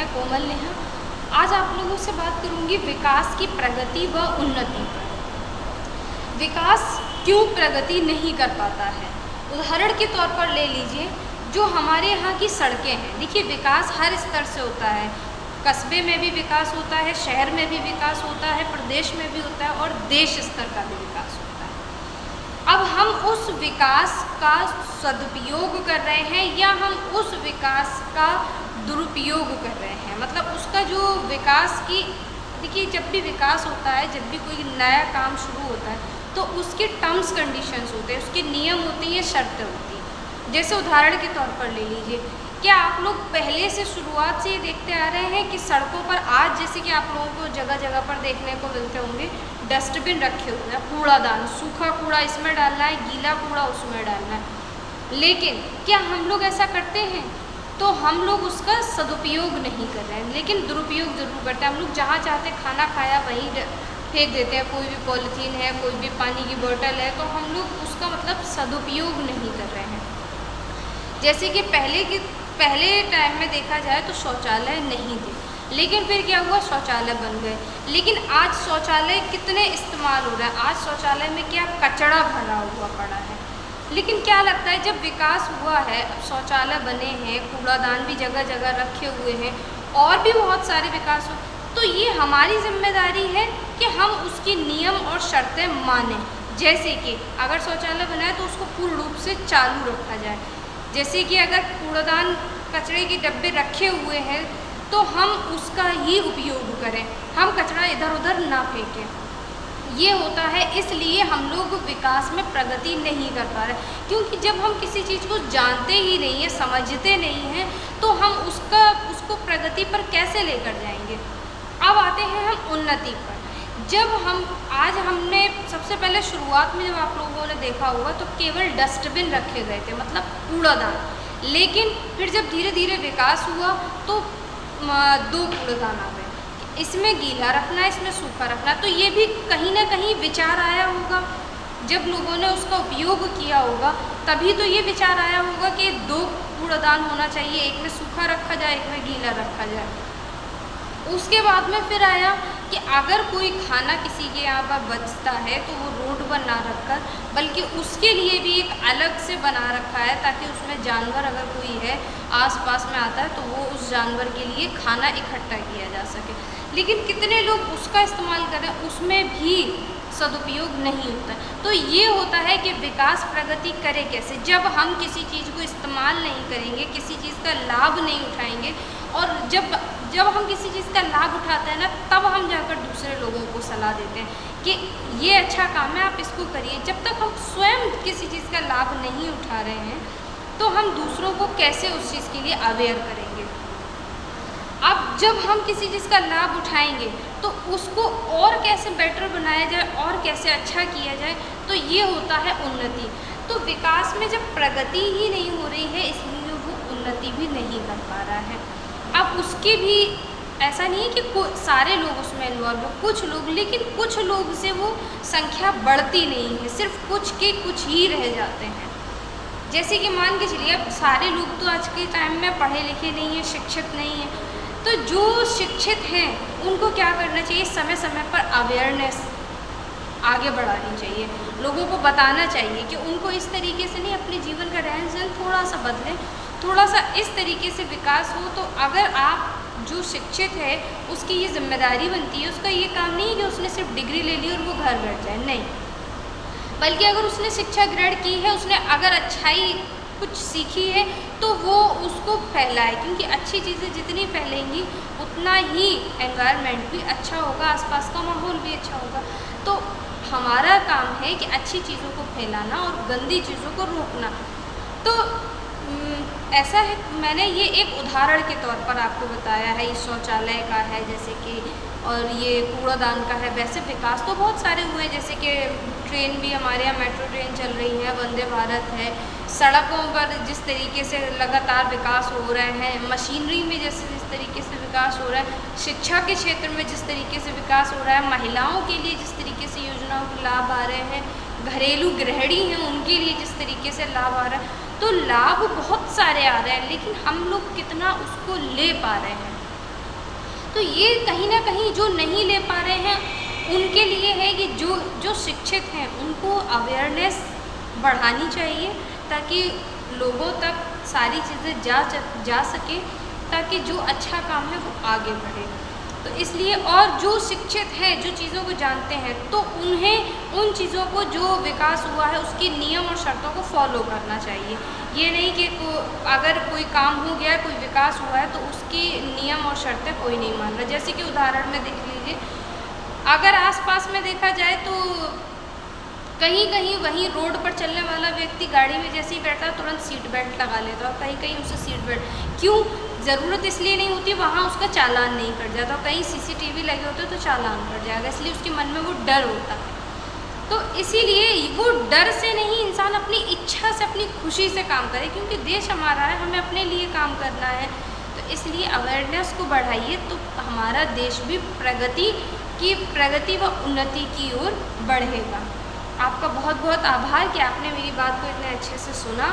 मैं कोमल नेहा। आज आप लोगों से बात करूंगी विकास की प्रगति व उन्नति पर। विकास क्यों प्रगति नहीं कर पाता है? उदाहरण के तौर पर ले लीजिए जो हमारे यहाँ की सड़कें हैं। देखिए, विकास हर स्तर से होता है। कस्बे में भी विकास होता है, शहर में भी विकास होता है, प्रदेश में भी होता है और देश स्तर का भी विकास होता है। अब हम उस विकास का सदुपयोग कर रहे हैं या हम उस विकास का दुरुपयोग कर रहे हैं। मतलब उसका जो विकास की, देखिए जब भी विकास होता है, जब भी कोई नया काम शुरू होता है तो उसके टर्म्स कंडीशंस होते हैं, उसके नियम होते हैं, शर्तें होती हैं। जैसे उदाहरण के तौर पर ले लीजिए, क्या आप लोग पहले से शुरुआत से ये देखते आ रहे हैं कि सड़कों पर आज जैसे कि आप लोगों को जगह जगह पर देखने को मिलते होंगे डस्टबिन रखे हुए हैं, कूड़ादान, सूखा कूड़ा इसमें डालना है, गीला कूड़ा उसमें डालना है। लेकिन क्या हम लोग ऐसा करते हैं? तो हम लोग उसका सदुपयोग नहीं कर रहे हैं, लेकिन दुरुपयोग जरूर करते हैं। हम लोग जहाँ चाहते खाना खाया वहीं फेंक देते हैं। कोई भी पॉलीथीन है, कोई भी पानी की बोतल है, तो हम लोग उसका मतलब सदुपयोग नहीं कर रहे हैं। जैसे कि पहले टाइम में देखा जाए तो शौचालय नहीं थे, लेकिन फिर क्या हुआ, शौचालय बन गए। लेकिन आज शौचालय कितने इस्तेमाल हो रहा है? आज शौचालय में क्या कचरा भरा हुआ पड़ा है। लेकिन क्या लगता है, जब विकास हुआ है, शौचालय बने हैं, कूड़ादान भी जगह जगह रखे हुए हैं और भी बहुत सारे विकास हो, तो ये हमारी जिम्मेदारी है कि हम उसके नियम और शर्तें मानें। जैसे कि अगर शौचालय बना है तो उसको पूर्ण रूप से चालू रखा जाए। जैसे कि अगर कूड़ादान, कचरे के डब्बे रखे हुए हैं तो हम उसका ही उपयोग करें, हम कचरा इधर उधर ना फेंकें। ये होता है, इसलिए हम लोग विकास में प्रगति नहीं कर पा रहे, क्योंकि जब हम किसी चीज़ को जानते ही नहीं है, समझते नहीं हैं, तो हम उसको प्रगति पर कैसे लेकर जाएंगे। अब आते हैं हम उन्नति पर। जब हमने सबसे पहले शुरुआत में जब आप लोगों ने देखा होगा तो केवल डस्टबिन रखे गए थे, मतलब कूड़ादान। लेकिन फिर जब धीरे धीरे विकास हुआ तो 2 कूड़ादान आ गए, इसमें गीला रखना है, इसमें सूखा रखना। तो ये भी कहीं ना कहीं विचार आया होगा, जब लोगों ने उसका उपयोग किया होगा तभी तो ये विचार आया होगा कि 2 कूड़ादान होना चाहिए, एक में सूखा रखा जाए, एक में गीला रखा जाए। उसके बाद में फिर आया कि अगर कोई खाना किसी के यहाँ पर बचता है तो वो रोड पर ना रखकर, बल्कि उसके लिए भी एक अलग से बना रखा है, ताकि उसमें जानवर अगर कोई है आसपास में आता है तो वो उस जानवर के लिए खाना इकट्ठा किया जा सके। लेकिन कितने लोग उसका इस्तेमाल करें, उसमें भी सदुपयोग नहीं होता। तो ये होता है कि विकास प्रगति करे कैसे, जब हम किसी चीज़ को इस्तेमाल नहीं करेंगे, किसी चीज़ का लाभ नहीं उठाएंगे। और जब हम किसी चीज़ का लाभ उठाते हैं ना, तब हम जाकर दूसरे लोगों को सलाह देते हैं कि ये अच्छा काम है, आप इसको करिए। जब तक हम स्वयं किसी चीज़ का लाभ नहीं उठा रहे हैं तो हम दूसरों को कैसे उस चीज़ के लिए अवेयर करेंगे। अब जब हम किसी चीज़ का लाभ उठाएंगे तो उसको और कैसे बेटर बनाया जाए और कैसे अच्छा किया जाए, तो ये होता है उन्नति। तो विकास में जब प्रगति ही नहीं हो रही है, इसलिए वो उन्नति भी नहीं कर पा रहा है। अब उसके भी ऐसा नहीं है कि सारे लोग उसमें इन्वॉल्व हो, कुछ लोग, लेकिन कुछ लोग से वो संख्या बढ़ती नहीं है, सिर्फ कुछ के कुछ ही रह जाते हैं। जैसे कि मान के चलिए, अब सारे लोग तो आज के टाइम में पढ़े लिखे नहीं हैं, शिक्षित नहीं हैं, तो जो शिक्षित हैं उनको क्या करना चाहिए, समय समय पर अवेयरनेस आगे बढ़ानी चाहिए, लोगों को बताना चाहिए कि उनको इस तरीके से नहीं, अपने जीवन का रहन सहन थोड़ा सा बदलें, थोड़ा सा इस तरीके से विकास हो। तो अगर आप जो शिक्षित है उसकी ये जिम्मेदारी बनती है, उसका ये काम नहीं है कि उसने सिर्फ डिग्री ले ली और वो घर बैठ जाए, नहीं, बल्कि अगर उसने शिक्षा ग्रहण की है, उसने अगर अच्छाई कुछ सीखी है तो वो उसको फैलाए, क्योंकि अच्छी चीज़ें जितनी फैलेंगी उतना ही एनवायरनमेंट भी अच्छा होगा, आसपास का माहौल भी अच्छा होगा। तो हमारा काम है कि अच्छी चीज़ों को फैलाना और गंदी चीज़ों को रोकना। तो ऐसा है, मैंने ये एक उदाहरण के तौर पर आपको बताया है, इस शौचालय का है जैसे कि, और ये कूड़ादान का है। वैसे विकास तो बहुत सारे हुए हैं, जैसे कि ट्रेन भी हमारे यहाँ मेट्रो ट्रेन चल रही है, वंदे भारत है, सड़कों पर जिस तरीके से लगातार विकास हो रहे हैं, मशीनरी में जिस तरीके से विकास हो रहा है, शिक्षा के क्षेत्र में जिस तरीके से विकास हो रहा है, महिलाओं के लिए जिस तरीके से योजनाओं के लाभ आ रहे हैं, घरेलू गृहिणी हैं उनके लिए जिस तरीके से लाभ आ रहा है, तो लाभ बहुत सारे आ रहे हैं, लेकिन हम लोग कितना उसको ले पा रहे हैं, तो ये कहीं ना कहीं जो नहीं ले पा रहे हैं उनके लिए है कि जो शिक्षित हैं उनको अवेयरनेस बढ़ानी चाहिए, ताकि लोगों तक सारी चीज़ें जा सके, ताकि जो अच्छा काम है वो आगे बढ़े। तो इसलिए, और जो शिक्षित हैं, जो चीज़ों को जानते हैं, तो उन्हें उन चीज़ों को जो विकास हुआ है उसके नियम और शर्तों को फॉलो करना चाहिए। ये नहीं कि अगर कोई काम हो गया है, कोई विकास हुआ है, तो उसकी नियम और शर्तें कोई नहीं मान रहा। जैसे कि उदाहरण में देख लीजिए, अगर आसपास में देखा जाए तो कहीं कहीं वहीं रोड पर चलने वाला व्यक्ति गाड़ी में जैसे ही बैठता है तुरंत सीट बेल्ट लगा लेता है, और कहीं कहीं उसे सीट बेल्ट क्यों ज़रूरत इसलिए नहीं होती, वहाँ उसका चालान नहीं कट जाता। कहीं सीसीटीवी लगे होते तो चालान कट जाएगा, इसलिए उसके मन में वो डर होता है। तो इसीलिए वो डर से नहीं, इंसान अपनी इच्छा से, अपनी खुशी से काम करे, क्योंकि देश हमारा है, हमें अपने लिए काम करना है। तो इसलिए अवेयरनेस को बढ़ाइए, तो हमारा देश भी प्रगति व उन्नति की ओर बढ़ेगा। आपका बहुत बहुत आभार कि आपने मेरी बात को इतने अच्छे से सुना।